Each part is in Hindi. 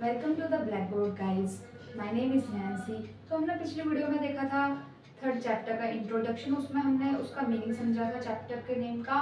Welcome to the black board guys. My name is Nancy. तो हमने पिछली वीडियो में देखा था थर्ड चैप्टर का इंट्रोडक्शन। उसमें हमने उसका मीनिंग समझा था चैप्टर के नेम का,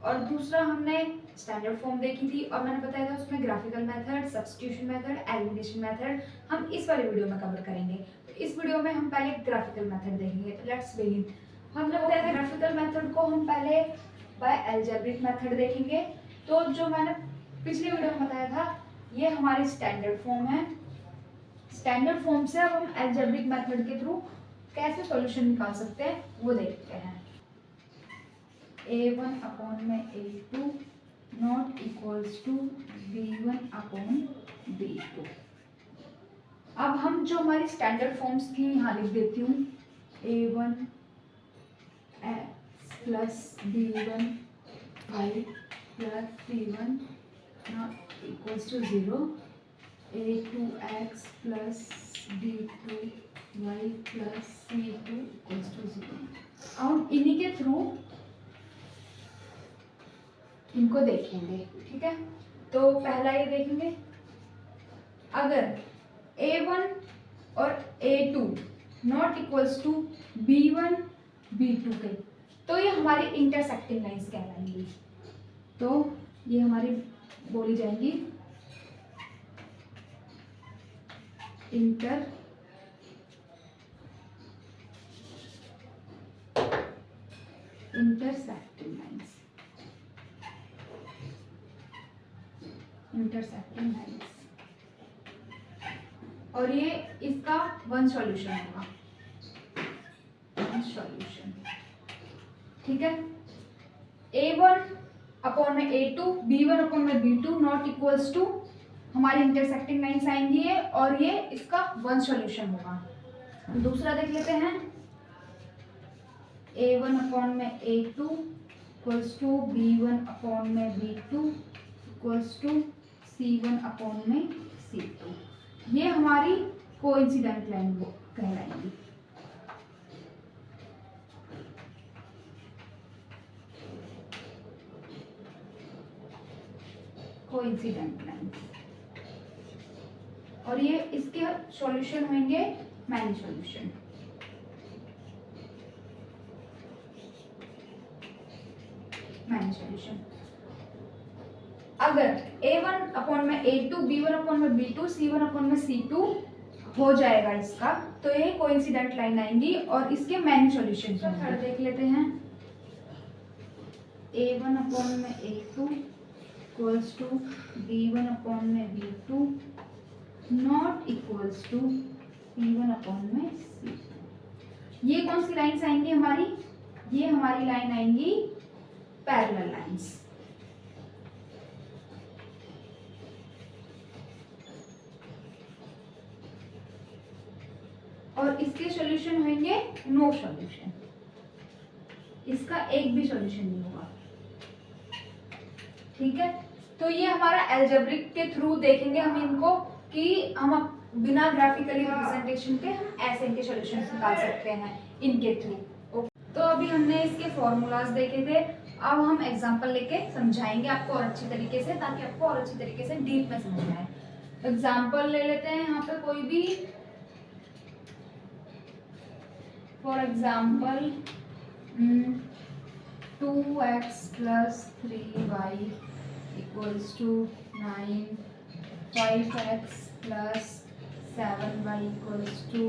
और दूसरा हमने स्टैंडर्ड फॉर्म देखी थी और मैंने बताया था उसमें graphical method, substitution method, elimination method हम इस वाली वीडियो में कवर करेंगे। तो इस वीडियो में हम पहले ग्राफिकल मेथड देखेंगे। तो लेट्स बिगिन। हमने बताया था ग्राफिकल मेथड को हम पहले बाय अलजेब्रिक मेथड देखेंगे। तो जो मैंने पिछली वीडियो में बताया था ये हमारी स्टैंडर्ड फॉर्म है। स्टैंडर्ड फॉर्म से अब हम अलजेब्रिक मेथड के थ्रू कैसे सॉल्यूशन निकाल सकते हैं वो देखते हैं। a1 अपॉन में a2 not equals to b1 upon b2। अब हम जो हमारी स्टैंडर्ड फॉर्म्स थी यहाँ लिख देती हूँ। a1 x plus b1 y plus c1 not equals to 0, a2x plus b2y plus c2 equals to 0। अब इन्हीं के थ्रू इनको देखेंगे, ठीक है। तो पहला ये देखेंगे, अगर a1 और a2 not equals to b1 b2 के, तो ये हमारी इंटरसेक्टिंग लाइंस कहलाएंगी। तो ये हमारी बोली जाएंगी इंटरसेक्टिंग लाइंस। इंटरसेक्टिंग लाइंस, और ये इसका वन सॉल्यूशन होगा, वन सॉल्यूशन, ठीक है। a1 अपॉन में a2, b1 अपॉन में b2 नॉट इक्वल्स टू हमारी इंटरसेक्टिंग लाइंस आएंगी ये, और ये इसका वन सॉल्यूशन होगा। दूसरा देख लेते हैं, a1 अपॉन में a2 equals to b1 upon में b2 equals to c1 upon में c2। ये हमारी कोइंसिडेंट लाइन कहलाएंगी। कोइंसिडेंट लाइन, और ये इसके सॉल्यूशन होंगे मैनी सॉल्यूशन। मैनी सॉल्यूशन, अगर a1 अपॉन में a2, b1 अपॉन में b2, c1 अपॉन में c2 हो जाएगा इसका, तो ये कोइंसिडेंट लाइन आएंगी और इसके मैनी सॉल्यूशन थर्ड देख लेते हैं। a1 अपॉन में a2 equals to b1 upon में b2 not equals to c1 upon में c2। ये कौन सी लाइंस आएंगी हमारी? ये हमारी लाइन आएंगी पैरेलल लाइंस। और इसके सॉल्यूशन होंगे नो सॉल्यूशन, इसका एक भी सॉल्यूशन नहीं होगा, ठीक है। तो ये हमारा अलजेब्रिक के थ्रू देखेंगे हम इनको, कि हम बिना ग्राफिकली रिप्रेजेंटेशन के हम ऐसे इनके सॉल्यूशन निकाल सकते हैं इनके थ्रू। तो अभी हमने इसके फॉर्मूलाज देखे थे, अब हम एग्जांपल लेके समझाएंगे आपको और अच्छी तरीके से, ताकि आपको और अच्छी तरीके से डीप में समझ आए। एग्जांपल ले लेते हैं यहाँ पे कोई भी। For example 2x plus 3y equals to 9, 5x plus 7y equals to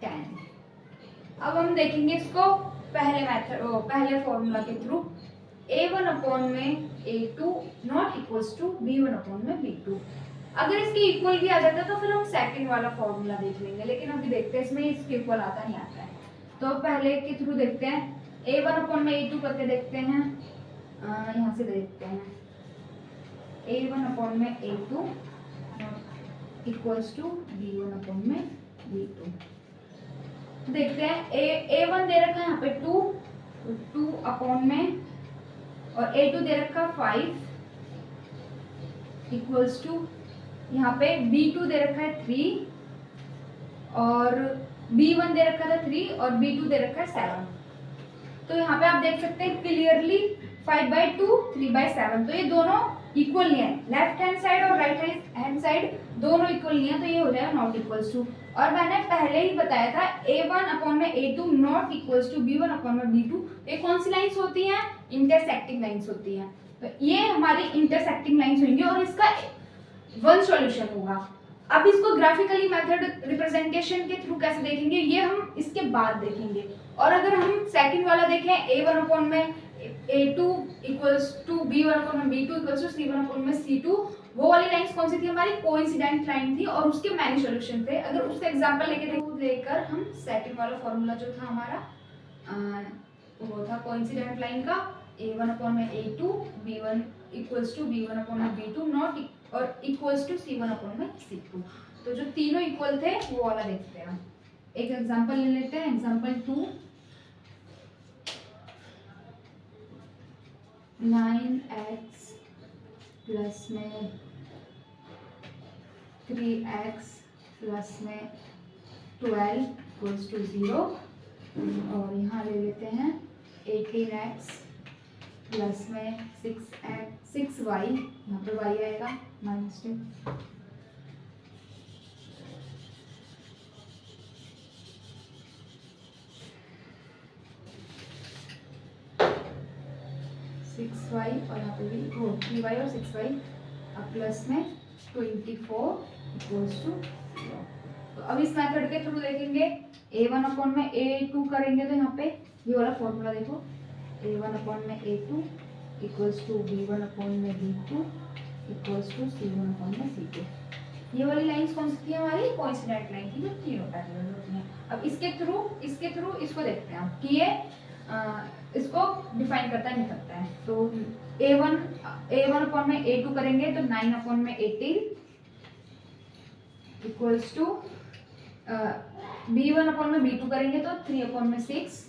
10। अब हम देखेंगे इसको पहले फॉर्मूला के थ्रू। a1 अपॉन में a2 not equals to b1 upon में b2। अगर इसके इक्वल भी आ जाता है तो फिर हम सेकंड वाला फॉर्मूला देख लेंगे, लेकिन अभी देखते हैं इसमें इसके इक्वल आता नहीं आता है। तो पहले के थ्रू देखते हैं, a1 अपॉन में a2 करके देखते हैं। यहाँ से देखते हैं, a1 अपॉन में a2 equals to b1 upon में b2। देखते हैं, a1 दे रखा है यहाँ पे 2 अपॉन में, और a2 दे रखा 5 इक्वल्स टू यहाँ पे b2 दे रखा है 3, और b1 दे रखा था 3 और b2 दे रखा है 7। तो यहाँ पे आप देख सकते हैं क्लियरली 5/2 3/7, तो ये दोनों इक्वल नहीं है, लेफ्ट हैंड साइड और राइट हैंड साइड दोनों इक्वल नहीं है, तो ये हो जाएगा नॉट इक्वल्स टू। और मैंने पहले ही बताया था a1 अपॉन में a2 not equals to b1 upon में b2। ये कौन सी लाइंस होती हैं? इंटरसेक्टिंग लाइंस होती हैं। तो ये हमारी इंटरसेक्टिंग लाइंस होंगी और इसका वन सॉल्यूशन होगा। अब इसको ग्राफिकली मेथड रिप्रेजेंटेशन के थ्रू कैसे देखेंगे ये हम इसके बाद देखेंगे। और अगर हम सेकंड वाला देखें a1 अपॉन में a2 equals to b1 upon में b2 equals to c1 upon में c2, वो वाली लाइंस कौन सी थी? हमारी कोइंसिडेंट लाइन थी और उसके मैनी सॉल्यूशन थे। अगर उसका एग्जांपल लेकर हम सेकंड वाला फॉर्मूला जो था हमारा वो था कोइंसिडेंट लाइन का a1 अपॉन में a2 b1 equals to b1 upon में b2 नॉट और इक्वल्स टू c1 अपॉन में c2। तो जो तीनों इक्वल थे वो वाला देखते हैं। एक एग्जांपल ले लेते हैं, एग्जांपल 2 9x प्लस में 3x प्लस में 12 इक्वल्स टू 0। और यहाँ ले लेते हैं 18x प्लस में 6y, यहाँ पे y आएगा -2। 6y और यहाँ पे भी 3y और 6y अब प्लस में 24 इक्वल्स टू 0। तो अब इस मेथड के थ्रू देखेंगे a1 अपॉन में a2 करेंगे तो यहाँ पे ये वाला फॉर्मूला देखो a1 अपॉन में a2 equals to b1 upon में b2 equals to c1 upon में c2। ये वाली लाइंस कौन सी थी? हमारी कोइंसिडेंट लाइन थी जो तीनों पैरेलल होती हैं। अब इसके थ्रू इसको देखते हैं कि ये इसको डिफाइन करता है नहीं करता है। तो a1 अपॉन में a2 करेंगे तो 9 अपॉन में 18 इक्वल्स टू b1 अपॉन में b2 करेंगे तो 3 अपॉन में 6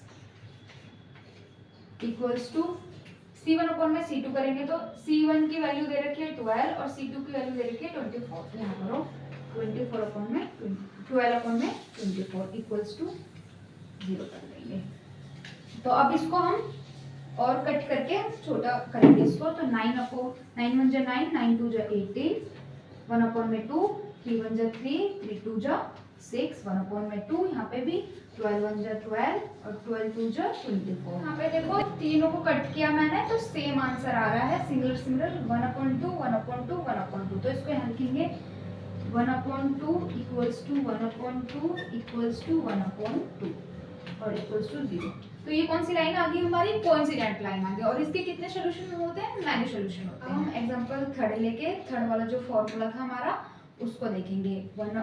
इक्वल्स टू c1 अपॉन में c2 करेंगे तो c1 की वैल्यू दे रखी है 12 और c2 की वैल्यू दे रखी है 24। यहाँ करो 24 अपॉन में 12 अपॉन में 24 इक्वल्स टू 0 कर देंगे। तो अब इसको हम और कट करके छोटा करेंगे इसको। तो 9 अपॉन 9 1 जा 9 9 2 जा 18 1 अपॉन में 2 3 1 जा 3 3 2 जा 6 1 अपॉन में 2 यहाँ पे भी 12 1 जा 12 और 12 2 जा 24। यहाँ पे देखो तीनों को कट किया मैंने तो सेम आंसर आ रहा है सिमिलर 1 अपॉन 2 1 अपॉन 2 1 अपॉन 2। तो इसको यहाँ लिखेंगे 1 upon 2 equals to 1 upon 2 equals to 1 upon 2 और इक्वल्स टू 0। तो ये कौन सी लाइन आ गई? हमारी कोइंसिडेंट लाइन आ गई। और इसके कितने सॉल्यूशन होते हैं? मैनी सॉल्यूशन होते हैं। हम एग्जांपल थर्ड लेके थर्ड वाला जो फॉर्मूला था हमारा उसको देखेंगे। a1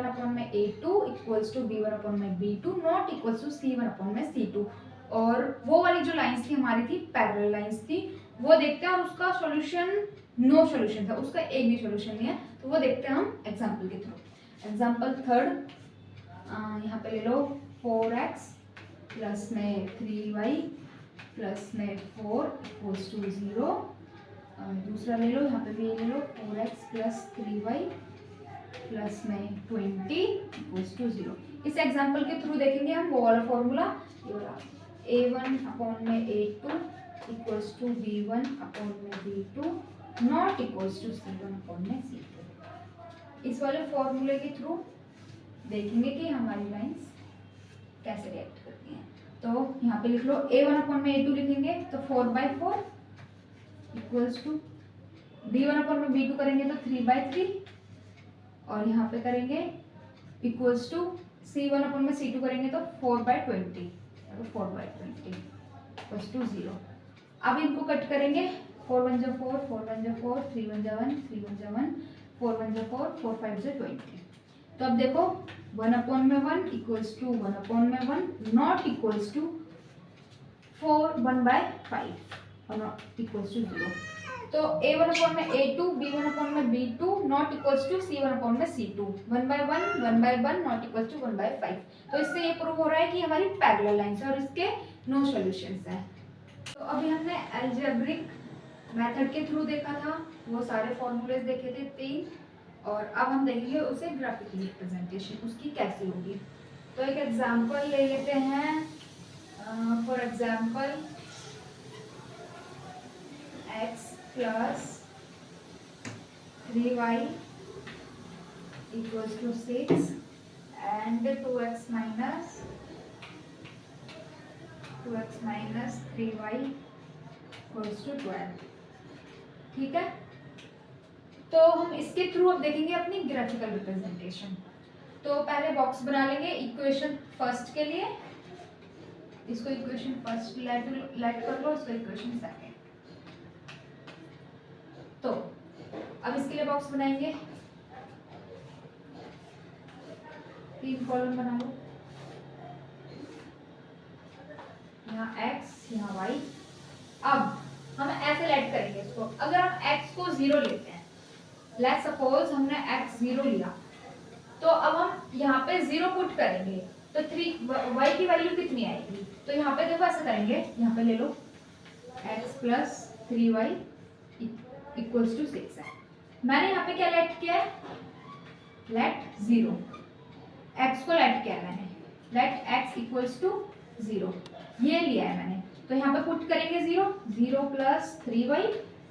अपॉन में a2 equals to b1 upon में b2 not equals to c1 upon में c2। और वो वाली जो लाइंस थी हमारी थी पैरेलल लाइंस थी, वो देखते हैं। और उसका सॉल्यूशन नो सॉल्यूशन था, उसका एक भी सॉल्यूशन नहीं है, तो वो देखते हैं हम एग्जांपल के थ्रू। एग्जांपल थर्ड यहाँ पे ले लो 4x प्लस में 3y प्लस में 4 इक्वल्स टू 0। दूसरा ले लो, यहाँ पे भी ले लो 4x प्लस 3y प्लस में 20 इक्वल्स टू 0। इस एग्जांपल के थ्रू देखेंगे हम वो वाला फॉर्मूला, ये वाला a1 अपॉन में a2 equals to b1 upon में b2 not equals to c1 upon में c2। इस वाले फॉर्मूले के थ्रू देखेंगे कि हमारी लाइंस कैसे रिएक्ट करती हैं। तो यहाँ पे लिख लो a1 अपॉन में a2 लिखेंगे तो 4/4 इक्वल्स टू b1 अपॉन में b2 करेंगे तो 3/3 और यहाँ पे करेंगे इक्वल्स टू c1 अपॉन में c2 करेंगे तो 4/20 इक्वल्स टू 0। अब इनको कट करेंगे 4 1 जा 4 4 1 जा 4 3 1 जा 1 3 1 जा 1 4 1 जा 4 4 5 जा 20। तो अब देखो 1 अपॉन में 1 इक्वल्स टू 1 अपॉन में 1 नॉट इक्वल्स टू 4 1/5 और नॉट इक्वल्स टू 0। तो a1 अपॉन में a2 b1 अपॉन में b2 not equals to c1 upon में c2 1/1 1/1 नॉट इक्वल्स टू 1/5। तो इससे ये प्रूव हो रहा है कि हमारी पैरेलल लाइंस है और इसके नो सॉल्यूशंस हैं। तो अभी हमने अलजेब्रिक मेथड के थ्रू देखा था, वो सारे फॉर्मूलेस देखे थे 3, और अब हम देखेंगे उसे ग्राफिकली रिप्रेजेंटेशन उसकी कैसी होगी। तो एक एग्जांपल ले लेते हैं, for example x plus 3y equals to 6 and 2x minus 3y equals to 12। ठीक है, तो हम इसके थ्रू अब देखेंगे अपनी ग्राफिकल रिप्रेजेंटेशन। तो पहले बॉक्स बना लेंगे इक्वेशन फर्स्ट के लिए, इसको इक्वेशन फर्स्ट लेट कर लो, इसको इक्वेशन सेकंड। तो अब इसके लिए बॉक्स बनाएंगे, 3 कॉलम बना लो, यहाँ x यहाँ y। अब हम ऐसे लेट करेंगे इसको, अगर हम x को 0 लेते हैं, लेट्स सपोज हमने x 0 लिया, तो अब हम यहाँ पे 0 पुट करेंगे तो 3y की वैल्यू कितनी आएगी? तो यहाँ पे देखो ऐसा करेंगे, यहाँ पे ले लो x plus 3y equals to 6 है। मैंने यहाँ पे क्या लेट किया है? लेट 0, x को लेट किया है मैंने, लेट x इक्वल्स टू 0 ये लिया है मैंने। तो यहाँ पे पुट करेंगे 0 प्लस 3y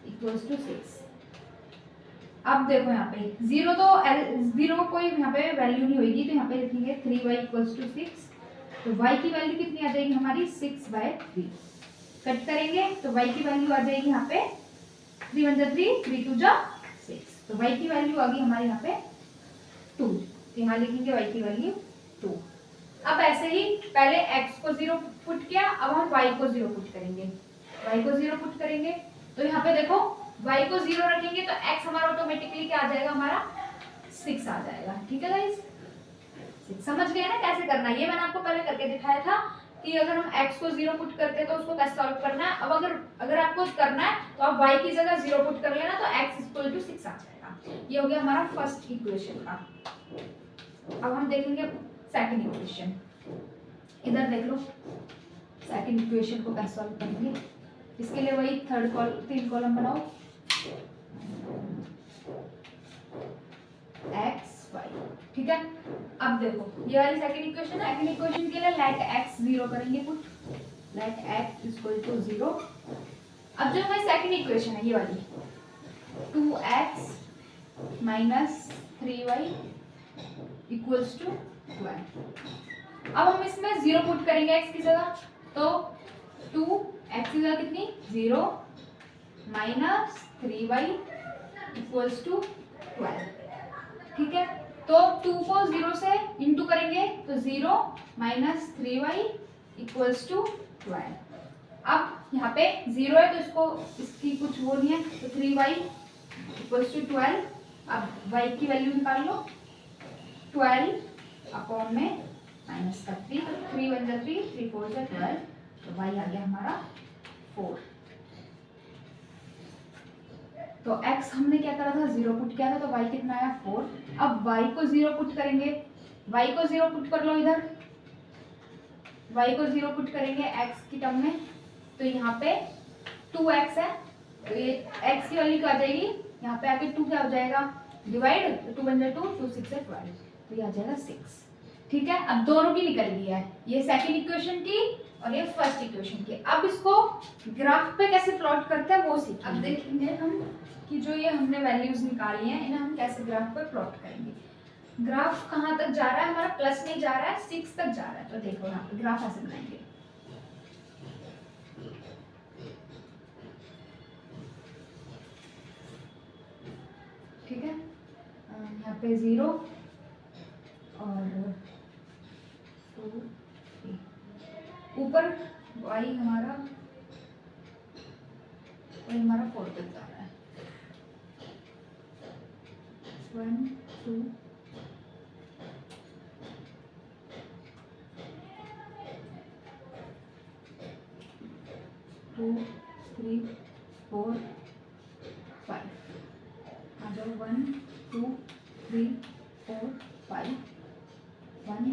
इक्वल्स टू 6। अब देखो यहाँ पे 0 को कोई यहाँ पे वैल्यू नहीं होगी, तो यहाँ पे लिखेंगे 3y इक्वल्स टू 6। तो y की वैल्यू कितनी आ जाएगी हमारी? 6/3। कट करेंगे तो y की वैल्यू आ जाएगी यहाँ पे 3 1 3 3 2 6। तो y की वैल्यू आ गई हमारे यहाँ पे 2। तो यहाँ लिखेंगे y की वैल्यू 2। अब ऐसे ही पहले x को 0 पुट किया, अब हम y को 0 पुट करेंगे, y को 0 पुट करेंगे तो यहाँ पे देखो y को 0 रखेंगे तो x हमारा ऑटोमेटिकली क्या आ जाएगा? हमारा 6 आ जाएगा। ठीक है गाइस, 6 समझ गए ना कैसे करना है? ये मैंने आपको पहले करके दिखाया था कि अगर हम x को 0 पुट करते हैं तो उसको कैसे सॉल्व करना है। अब अगर आपको करना है तो आप y की जगह 0 पुट कर लेना, तो x इक्वल टू 6 आ जाएगा। ये हो गया हमारा फर्स्ट इक्वेशन का। अब हम देखेंगे सेकंड इक्वेशन, इधर देख लो सेकंड इक्वेशन को कैसे सॉल्व करेंगे। इसके लिए वही 3 कॉलम बनाओ, x y। ठीक है, अब देखो ये वाली सेकंड इक्वेशन है। सेकंड इक्वेशन के लिए लेट x 0 करेंगे put, let x equal to 0। अब जो हमारी सेकंड इक्वेशन है ये वाली 2x minus 3y equals to 12। अब हम इसमें 0 पुट करेंगे x की जगह, तो 2x की जगह कितनी? 0 माइनस 3y इक्वल्स टू 12। ठीक है, तो 2 को 0 से इंटू करेंगे तो 0 माइनस 3y इक्वल्स टू 12। अब यहाँ पे 0 है तो इसकी कुछ वो नहीं है, तो 3y इक्वल्स टू 12। अब y की वैल्यू निकाल लो, 12 अपॉन में माइनस का 3, 3 1 3 3 4 12, तो y आ गया हमारा 4। तो x हमने क्या करा था? 0 पुट किया था, तो y कितना आया? 4। अब y को 0 पुट करेंगे, y को 0 पुट कर लो इधर, y को 0 पुट करेंगे x की टर्म में, तो यहाँ पे 2x है, तो ये x की वैल्यू क्या आ जाएगी? यहाँ पे आके 2 क्या हो जाएगा? डिवाइड, 2 1 2 2 6 12, तो ये आ जाएगा 6। ठीक है, अब दोनों की निकल गई है, ये सेकंड इक्वेशन की और ये फर्स्ट इक्वेशन की। अब इसको ग्राफ पे कैसे प्लॉट करते हैं वो सीखेंगे। अब देखेंगे हम कि जो ये हमने वैल्यूज निकाली हैं इन्हें हम कैसे ग्राफ पे प्लॉट करेंगे। ग्राफ कहाँ तक जा रहा है हमारा? प्लस नहीं जा रहा है, 6 तक जा रहा है। तो देखो यहाँ पे ग्राफ ऐसे बनाएंगे, ठीक है, यहाँ पे 0 और 2 3, ऊपर y हमारा 4 तक जा रहा है, 1 2 2 3 4 5, आ जाओ 1 2 3 4 5 1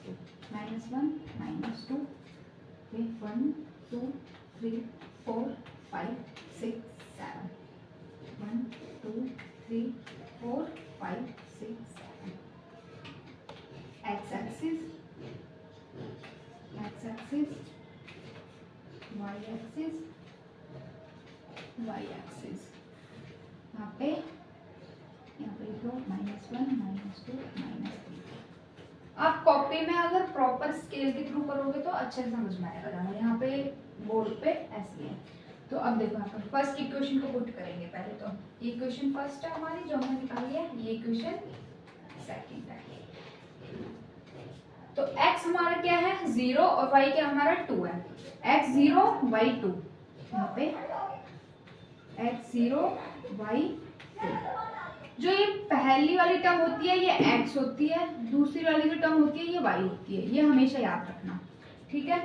2 -1 -2 1 2 3 4 5 6 7 1 2 3 4 5 6 7, x axis y axis y axis, यहाँ पे -1 -2 -3। आप कॉपी में अगर प्रॉपर स्केल के थ्रू करोगे तो अच्छे से समझ में आएगा। यहाँ पे बोर्ड पे ऐसे है। तो अब देखो यहाँ पर फर्स्ट इक्वेशन को पुट करेंगे। पहले तो ये इक्वेशन फर्स्ट है हमारी जो हमने निकाली है, ये इक्वेशन सेकंड है। तो x हमारा क्या है 0 और y क्या हमारा 2 है। x 0 y 2, यहाँ पे x 0 y 2। जो ये पहली वाली टर्म होती है ये x होती है, दूसरी वाली जो टर्म होती है ये y होती है। ये हमेशा याद रखना, ठीक है।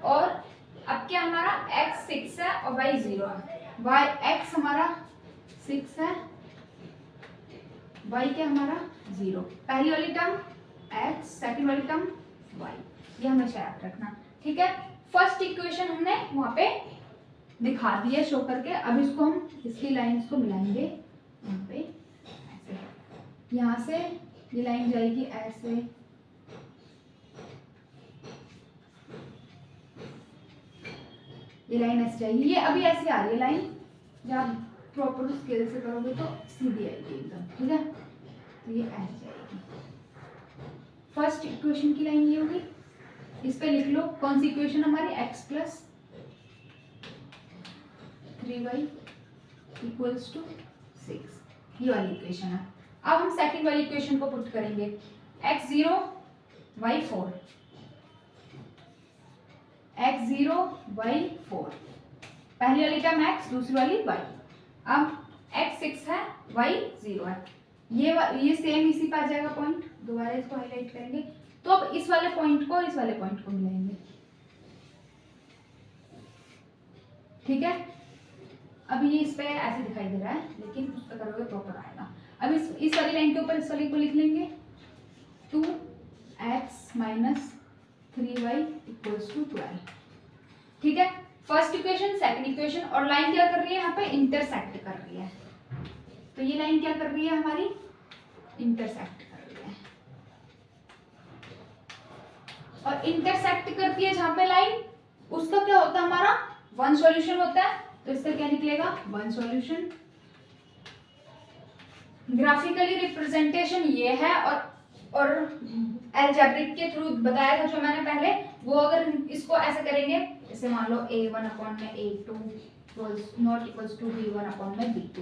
और अब क्या हमारा x 6 है और y 0 है। y x हमारा 6 है, y क्या हमारा 0। पहली वाली टर्म x, सेकंड वाली टर्म y, ये हमेशा याद रखना, ठीक है। फर्स्ट इक्वेशन हमने वहां पे दिखा दी है शो करके। अब इसको हम इसकी लाइंस को मिलाएंगे यहाँ पे ऐसे। यहाँ से ये लाइन जाएगी ऐसे, ये लाइन ऐसे जाएगी। ये अभी ऐसे आ रही है लाइन, जब आप प्रॉपर स्केल से करोगे तो सीधी आएगी एकदम, ठीक है। तो ये ऐसे जाएगी। फर्स्ट इक्वेशन की लाइन ये होगी। इस पे लिख लो कौन सी इक्वेशन हमारी x + 3y = 6, ये वाली इक्वेशन है। अब हम सेकंड वाली इक्वेशन को पुट करेंगे। x 0 y 4, x 0 y 4, पहली वाली टर्म x, दूसरी वाली y। अब x 6 है, y 0 है। ये सेम इसी पे आ जाएगा पॉइंट। दोबारा इसको हाईलाइट करेंगे तो अब इस वाले पॉइंट को इस वाले पॉइंट को मिलाएंगे, ठीक है। अभी ये इस पे ऐसे दिखाई दे रहा है, लेकिन उस पर करोगे प्रॉपर आएगा। अब इस वाली लाइन के ऊपर इस वाली को लिख लेंगे 2x - 3y = 12, ठीक है। फर्स्ट इक्वेशन, सेकंड इक्वेशन, और लाइन क्या कर रही है यहाँ पे इंटरसेक्ट कर रही है। तो ये लाइन क्या कर रही है हमारी इंटरसेक्ट कर रही है। और इंटरसेक्ट करती है जहां पे लाइन, उसका क्या होता है हमारा 1 सॉल्यूशन होता है। तो इसका क्या निकलेगा 1 सॉल्यूशन। ग्राफिकली रिप्रेजेंटेशन ये है। और अलजेब्रिक के थ्रू बताया था जो मैंने पहले, वो अगर इसको ऐसे करेंगे, जैसे मान लो a1/a2 ≠ b1/b2,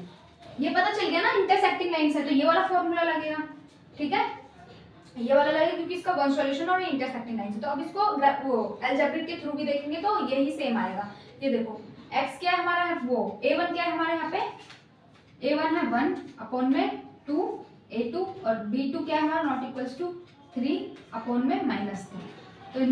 ये पता चल गया ना इंटरसेक्टिंग लाइन से। तो ये वाला फॉर्मूला लगेगा, ठीक है। ये वाला लगेगा क्योंकि इसका 1 सॉल्यूशन और ये इंटरसेक्टिंग लाइन से। तो अब इसको वो अलजेब्रिक के थ्रू भी देखेंगे तो यही सेम आएगा। ये देखो x क्या है हमारा है, वो a1 क्या है हमारे यहाँ पे, a1 है 1/2 a2, और b2 क्या है हमारा ≠ 3/-3। तो ≠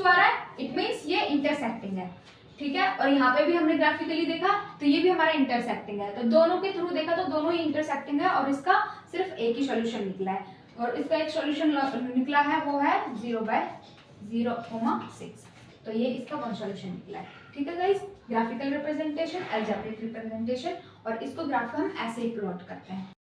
आ रहा है, इट मीन्स ये इंटरसेक्टिंग है, ठीक है। और यहाँ पे भी हमने ग्राफिकली देखा तो ये भी हमारा इंटरसेक्टिंग है। तो दोनों के थ्रू देखा तो दोनों ही इंटरसेक्टिंग है, और इसका सिर्फ एक ही सॉल्यूशन निकला है। और इसका एक सॉल्यूशन निकला है, वो है 0/0,6। तो ये इसका 1 सॉल्यूशन निकला है, ठीक है guys. Graphical representation, algebraic representation, और इसको ग्राफ हम ऐसे ही प्लॉट करते हैं।